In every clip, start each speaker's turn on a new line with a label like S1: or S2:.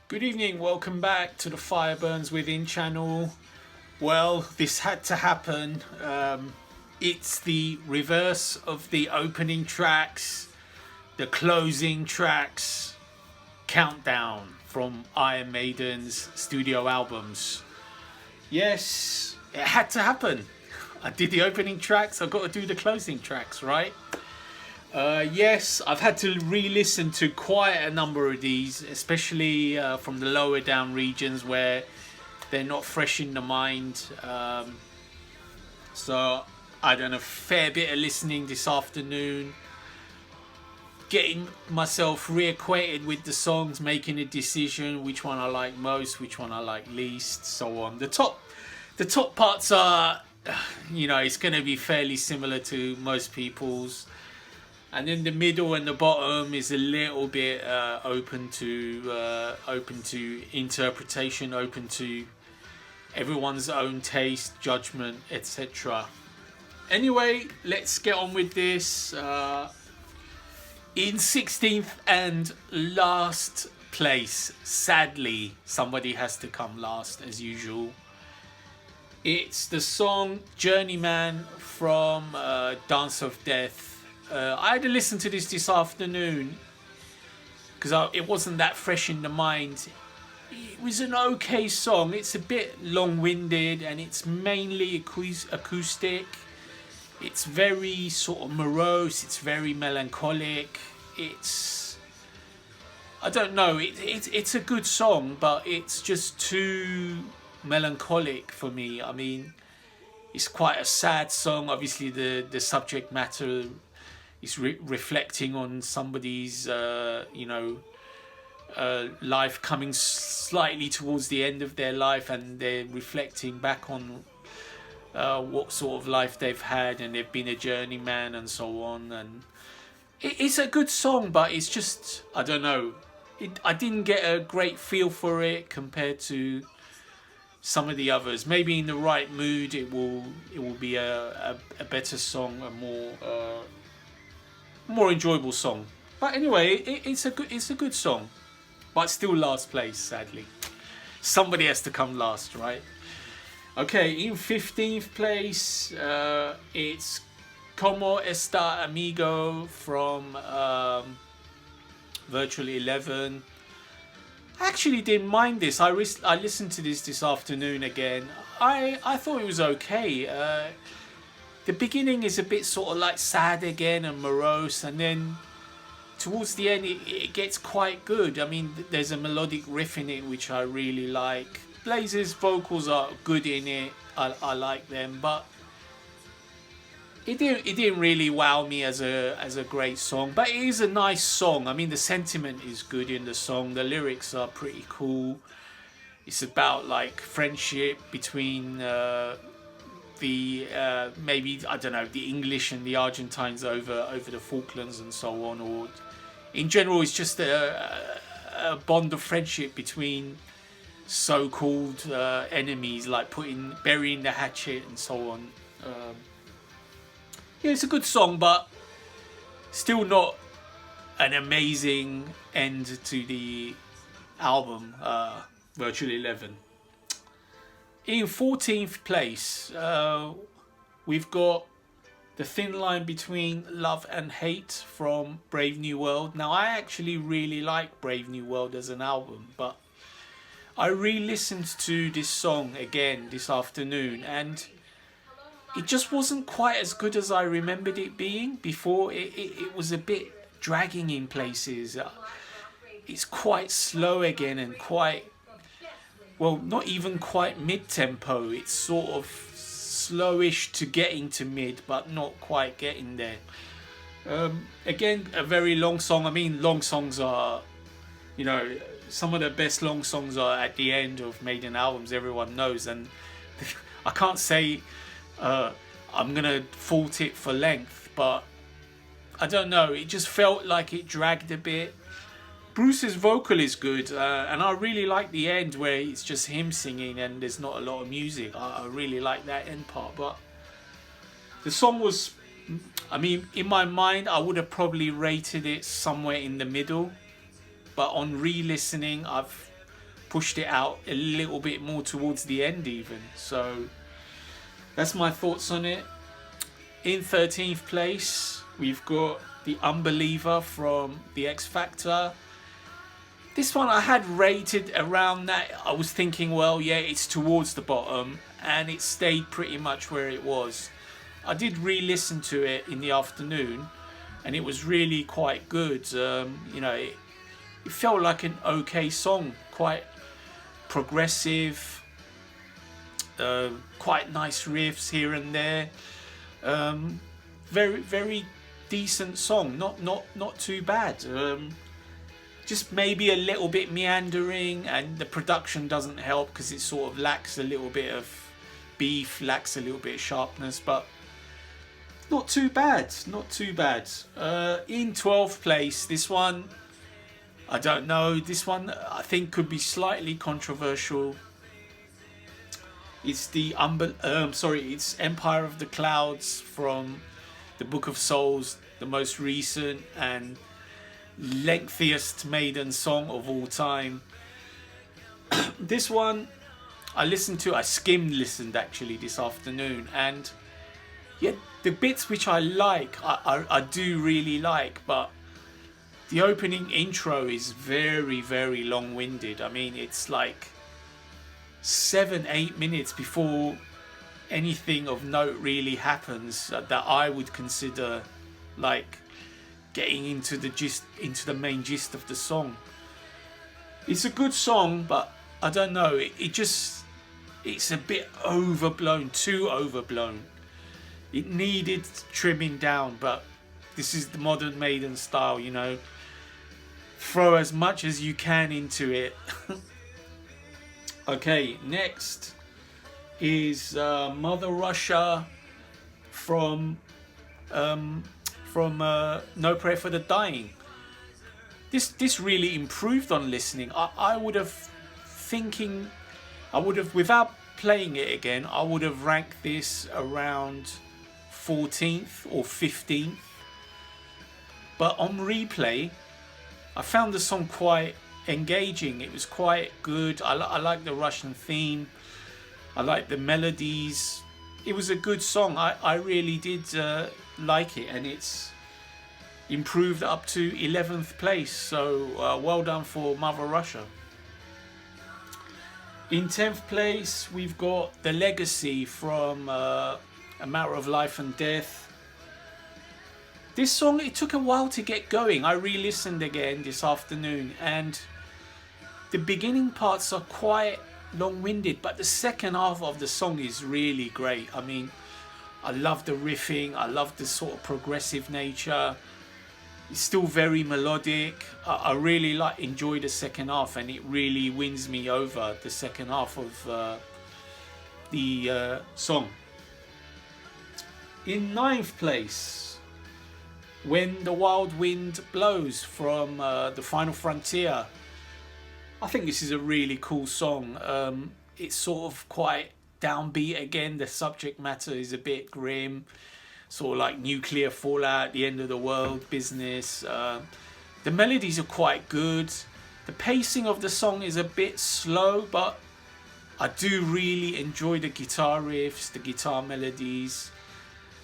S1: Good evening, welcome back to the Fire Burns Within channel. Well, this had to happen. It's the reverse of the opening tracks, the closing tracks, countdown from Iron Maiden's studio albums. Yes, it had to happen. I did the opening tracks, I've got to do the closing tracks, right? Yes, I've had to re-listen to quite a number of these, especially from the lower down regions where they're not fresh in the mind. So I done a fair bit of listening this afternoon, getting myself reacquainted with the songs, making a decision which one I like most, which one I like least, so on. The top parts are, it's going to be fairly similar to most people's. And then the middle and the bottom is a little bit open to interpretation, open to everyone's own taste, judgment, etc. Anyway, let's get on with this. In 16th and last place, sadly, somebody has to come last as usual. It's the song Journeyman from Dance of Death. I had to listen to this afternoon because it wasn't that fresh in the mind. It was an okay song. It's a bit long-winded and it's mainly acoustic. It's very sort of morose. It's very melancholic. I don't know. It's a good song, but it's just too melancholic for me. I mean, it's quite a sad song. Obviously, the subject matter is reflecting on somebody's, life coming slightly towards the end of their life, and they're reflecting back on what sort of life they've had, and they've been a journeyman and so on. And it's a good song, but it's just, I don't know. I didn't get a great feel for it compared to some of the others. Maybe in the right mood, it will be a better song, a more enjoyable song. But anyway, it's a good song, but still last place, sadly. Somebody has to come last, right? Okay, in 15th place, it's Como Esta Amigo from Virtual 11. I actually didn't mind this. I listened to this afternoon again. I thought it was okay. The beginning is a bit sort of like sad again and morose, and then towards the end it gets quite good. I mean, there's a melodic riff in it which I really like. Blaze's vocals are good in it. I like them, but it didn't really wow me as a great song. But it is a nice song. I mean, the sentiment is good in the song. The lyrics are pretty cool. It's about like friendship between maybe, I don't know, the English and the Argentines over the Falklands and so on, or in general it's just a bond of friendship between so-called enemies, like burying the hatchet and so on. Yeah, it's a good song, but still not an amazing end to the album, Virtual 11. In 14th place, we've got The Thin Line Between Love and Hate from Brave New World. Now, I actually really like Brave New World as an album, but I re-listened to this song again this afternoon, and it just wasn't quite as good as I remembered it being before. It was a bit dragging in places. It's quite slow again and quite... well, not even quite mid-tempo. It's sort of slowish to getting to mid, but not quite getting there. Again, a very long song. I mean, long songs are, some of the best long songs are at the end of Maiden albums, everyone knows. And I can't say I'm going to fault it for length, but I don't know. It just felt like it dragged a bit. Bruce's vocal is good, and I really like the end where it's just him singing and there's not a lot of music. I really like that end part, but the song was, I mean, in my mind, I would have probably rated it somewhere in the middle, but on re-listening, I've pushed it out a little bit more towards the end even. So that's my thoughts on it. In 13th place, we've got The Unbeliever from The X Factor. This one I had rated around that. I was thinking, well, yeah, it's towards the bottom, and it stayed pretty much where it was. I did re-listen to it in the afternoon, and it was really quite good. You know, it felt like an okay song, quite progressive, quite nice riffs here and there. Very decent song, not too bad. Just maybe a little bit meandering, and the production doesn't help because it sort of lacks a little bit of beef, lacks a little bit of sharpness, but not too bad, not too bad. In 12th place, this one, I don't know, this one I think could be slightly controversial. It's it's Empire of the Clouds from the Book of Souls, the most recent and lengthiest Maiden song of all time. This one I skimmed listened actually this afternoon, and yeah, the bits which I like, I do really like, but the opening intro is very long-winded. I mean, it's like 7-8 minutes before anything of note really happens that I would consider like getting into the main gist of the song. It's a good song, but I don't know, it's a bit overblown, too overblown. It needed trimming down, but this is the modern Maiden style, you know. Throw as much as you can into it. Okay, next is Mother Russia from No Prayer for the Dying. This really improved on listening. I would have, without playing it again, I would have ranked this around 14th or 15th. But on replay, I found the song quite engaging. It was quite good. I like the Russian theme. I like the melodies. It was a good song. I really did like it, and it's improved up to 11th place. So well done for Mother Russia. In 10th place, we've got The Legacy from A Matter of Life and Death. This song, it took a while to get going. I re-listened again this afternoon, and the beginning parts are quite long-winded, but the second half of the song is really great. I mean, I love the riffing, I love the sort of progressive nature. It's still very melodic. I really enjoy the second half, and it really wins me over, the second half of the song. In 9th place, When the Wild Wind Blows from The Final Frontier. I think this is a really cool song. It's sort of quite downbeat again. The subject matter is a bit grim, sort of like nuclear fallout, the end of the world business. The melodies are quite good. The pacing of the song is a bit slow, but I do really enjoy the guitar riffs, the guitar melodies.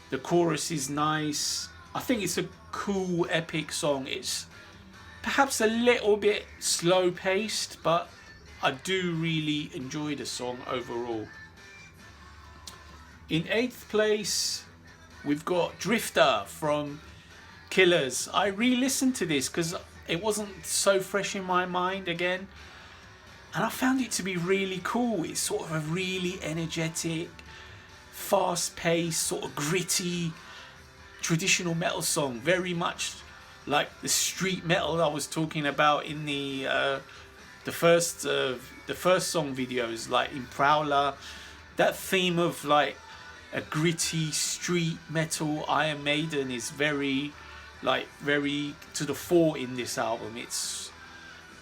S1: The chorus is nice. I think it's a cool, epic song. It's perhaps a little bit slow paced, but I do really enjoy the song overall. In 8th place, we've got Drifter from Killers. I re-listened to this because it wasn't so fresh in my mind again, and I found it to be really cool. It's sort of a really energetic, fast-paced, sort of gritty, traditional metal song, very much like the street metal I was talking about in the first song videos, like in Prowler. That theme of like a gritty street metal Iron Maiden is very to the fore in this album. It's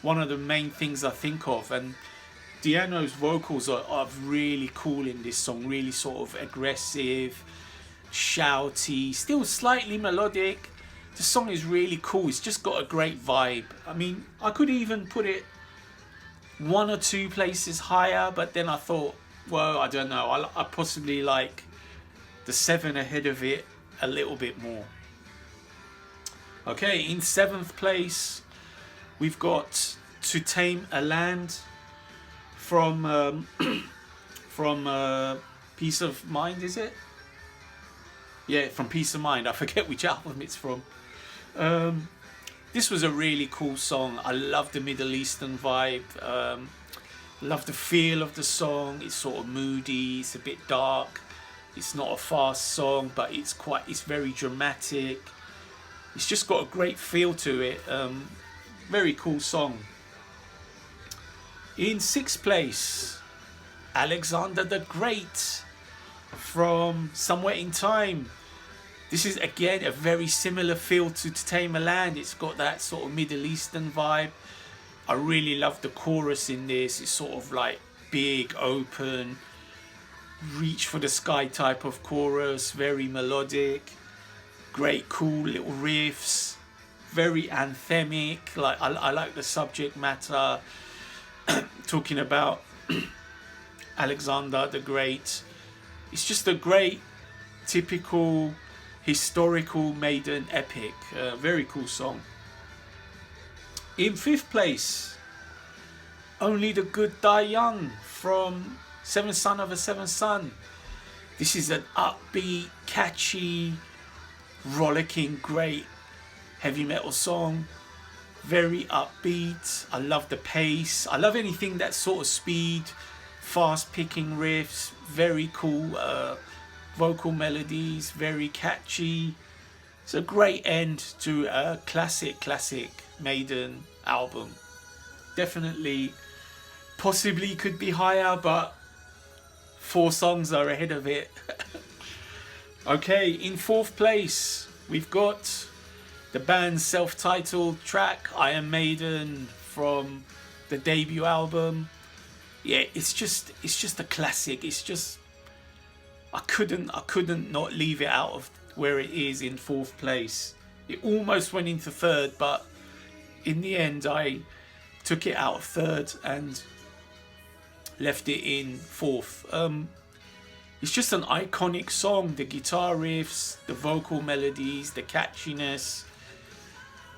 S1: one of the main things I think of, and Di'Anno's vocals are really cool in this song, really sort of aggressive, shouty, still slightly melodic. The song is really cool. It's just got a great vibe. I mean, I could even put it one or two places higher, but then I thought, well, I don't know, I possibly like the 7 ahead of it a little bit more. Okay, in 7th place we've got To Tame a Land from from Peace of Mind, is it? Yeah, from Peace of Mind. I forget which album it's from. This was a really cool song. I love the Middle Eastern vibe. Love the feel of the song. It's sort of moody. It's a bit dark. It's not a fast song, but it's very dramatic. It's just got a great feel to it. Very cool song. In 6th place, Alexander the Great from Somewhere in Time. This is again a very similar feel to Tame a Land. It's got that sort of Middle Eastern vibe. I really love the chorus in this. It's sort of like big, open, reach for the sky type of chorus. Very melodic, great, cool little riffs. Very anthemic. Like I like the subject matter. Talking about Alexander the Great. It's just a great, typical, historical Maiden epic. Very cool song. In 5th place, Only the Good Die Young from Seventh Son of a Seventh Son. This is an upbeat, catchy, rollicking, great heavy metal song. Very upbeat. I love the pace. I love anything that's sort of speed, fast picking riffs. Very cool vocal melodies. Very catchy. It's a great end to a classic Maiden album. Definitely, possibly could be higher, but 4 songs are ahead of it. Okay, in 4th place we've got the band's self-titled track, Iron Maiden, from the debut album. Yeah, it's just a classic. It's just I couldn't not leave it out of where it is in 4th place. It almost went into 3rd, but in the end I took it out of 3rd and left it in 4th. It's just an iconic song. The guitar riffs, the vocal melodies, the catchiness,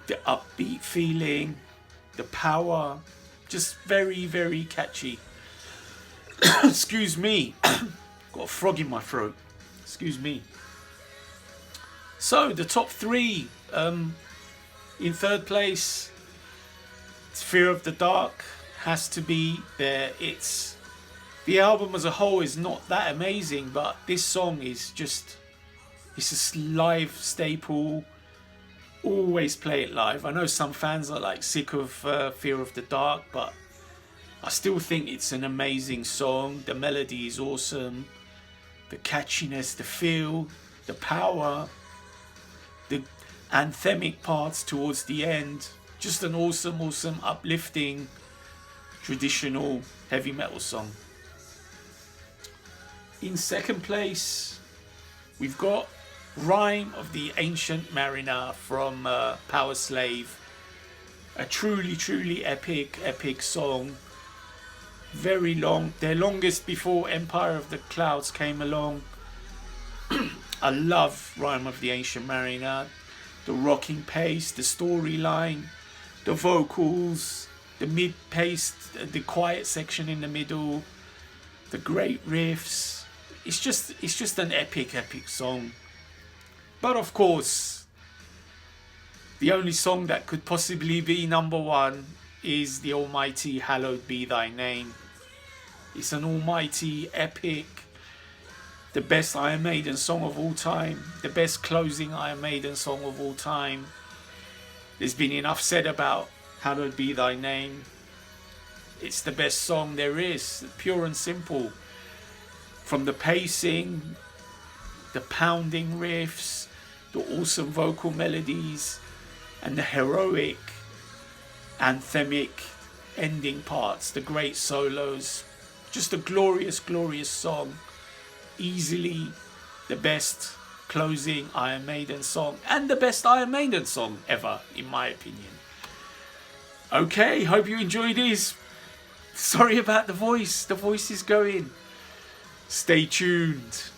S1: the upbeat feeling, the power, just very, very catchy. Excuse me. Got a frog in my throat. Excuse me. So the top 3, in 3rd place, Fear of the Dark has to be there. The album as a whole is not that amazing, but this song is just, it's a live staple. Always play it live. I know some fans are like sick of Fear of the Dark, but I still think it's an amazing song. The melody is awesome. The catchiness, the feel, the power, the anthemic parts towards the end. Just an awesome, uplifting, traditional heavy metal song. In 2nd place, we've got Rime of the Ancient Mariner from Power Slave. A truly epic song. Very long. Their longest before Empire of the Clouds came along. I love Rime of the Ancient Mariner. The rocking pace, the storyline, the vocals, the mid-paced, the quiet section in the middle, the great riffs. It's just an epic song. But of course, the only song that could possibly be number 1 is the almighty Hallowed Be Thy Name. It's an almighty epic, the best Iron Maiden song of all time, the best closing Iron Maiden song of all time. There's been enough said about Hallowed Be Thy Name. It's the best song there is, pure and simple. From the pacing, the pounding riffs, the awesome vocal melodies, and the heroic, anthemic ending parts, the great solos. Just a glorious song. Easily the best closing Iron Maiden song, and the best Iron Maiden song ever, in my opinion. Okay, hope you enjoyed this. Sorry about the voice. The voice is going. Stay tuned.